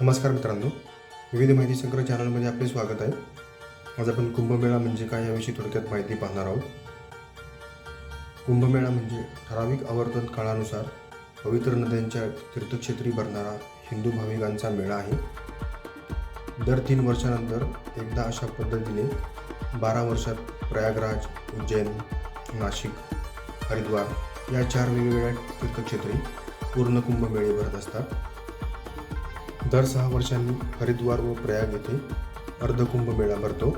नमस्कार मित्रांनो, विविध माहिती संग्रह चॅनलमध्ये आपले स्वागत आहे. आज आपण कुंभमेळा म्हणजे काय याविषयी थोडक्यात माहिती पाहणार आहोत. कुंभमेळा म्हणजे ठराविक आवर्तन काळानुसार पवित्र नद्यांच्या तीर्थक्षेत्री भरणारा हिंदू भाविकांचा मेळा आहे. दर 3 वर्षानंतर एकदा अशा पद्धतीने 12 वर्षात प्रयागराज, उज्जैन, नाशिक, हरिद्वार या 4 वेगवेगळ्या तीर्थक्षेत्री पूर्ण कुंभमेळे भरत असतात. दर 6 वर्षांनी हरिद्वार व प्रयाग येथे अर्धकुंभमेळा भरतो.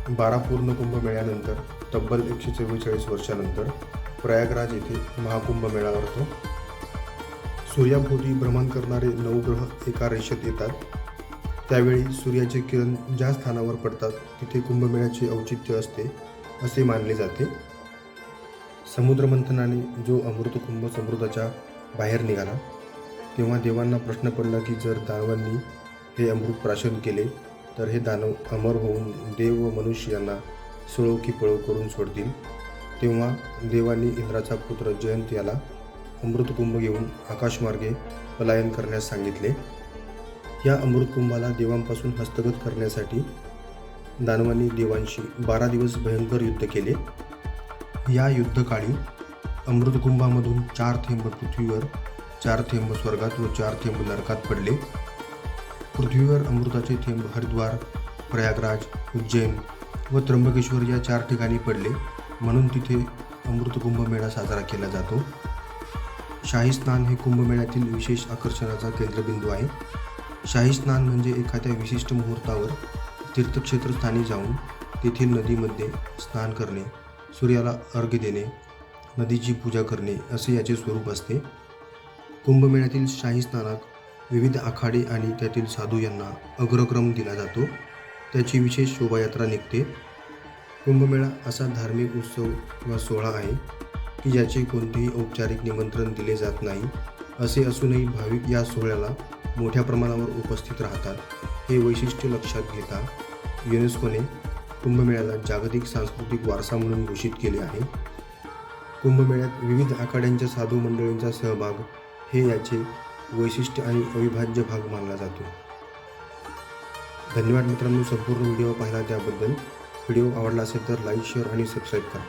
12 पूर्ण कुंभमेळ्यानंतर तब्बल 144 वर्षानंतर प्रयागराज येथे महाकुंभमेळा भरतो. सूर्याभोवती भ्रमण करणारे 9 ग्रह एका रेषेत येतात. त्यावेळी सूर्याचे किरण ज्या स्थानावर पडतात तिथे कुंभमेळ्याचे औचित्य असते असे मानले जाते. समुद्रमंथनाने जो अमृतकुंभ समुद्राच्या बाहेर निघाला तेव्हा देवांना प्रश्न पडला की जर दानवांनी हे अमृत प्राशन केले तर हे दानव अमर होऊन देव व मनुष्य यांना सुळो की पळो करून सोडतील. तेव्हा देवांनी इंद्राचा पुत्र जयंत याला अमृतकुंभ घेऊन आकाशमार्गे पलायन करण्यास सांगितले. या अमृतकुंभाला देवांपासून हस्तगत करण्यासाठी दानवांनी देवांशी 12 दिवस भयंकर युद्ध केले. या युद्धकाळी अमृतकुंभामधून 4 थेंब पृथ्वीवर, 4 थेंब स्वर्गात व 4 थेंब नरकात पडले. पृथ्वीवर अमृताचे थेंब हरिद्वार, प्रयागराज, उज्जैन व त्र्यंबकेश्वर या 4 ठिकाणी पडले, म्हणून तिथे अमृतकुंभ मेळा साजरा केला जातो. शाही स्नान हे कुंभमेळ्यातील विशेष आकर्षणाचा केंद्रबिंदू आहे. शाही स्नान म्हणजे एखाद्या विशिष्ट मुहूर्तावर तीर्थक्षेत्रस्थानी जाऊन तेथील नदीमध्ये स्नान करणे, सूर्याला अर्घ्य देणे, नदीची पूजा करणे असे याचे स्वरूप असते. कुंभमेळ्यातील शाही स्नानात विविध आखाडे आणि त्यातील साधू यांना अग्रक्रम दिला जातो. त्याची विशेष शोभायात्रा निघते. कुंभमेळा असा धार्मिक उत्सव किंवा सोहळा आहे की ज्याचे कोणतेही औपचारिक निमंत्रण दिले जात नाही. असे असूनही भाविक या सोहळ्याला मोठ्या प्रमाणावर उपस्थित राहतात. हे वैशिष्ट्य लक्षात घेता युनेस्कोने कुंभमेळ्याला जागतिक सांस्कृतिक वारसा म्हणून घोषित केले आहे. कुंभमेळ्यात विविध आखाड्यांच्या साधू मंडळींचा सहभाग हे याचे वैशिष्ट्य आणि अविभाज्य भाग मानला जातो. धन्यवाद मित्रांनो, संपूर्ण व्हिडिओ पाहिला त्याबद्दल. व्हिडिओ आवडला असेल तर लाईक, शेअर आणि सबस्क्राईब करा.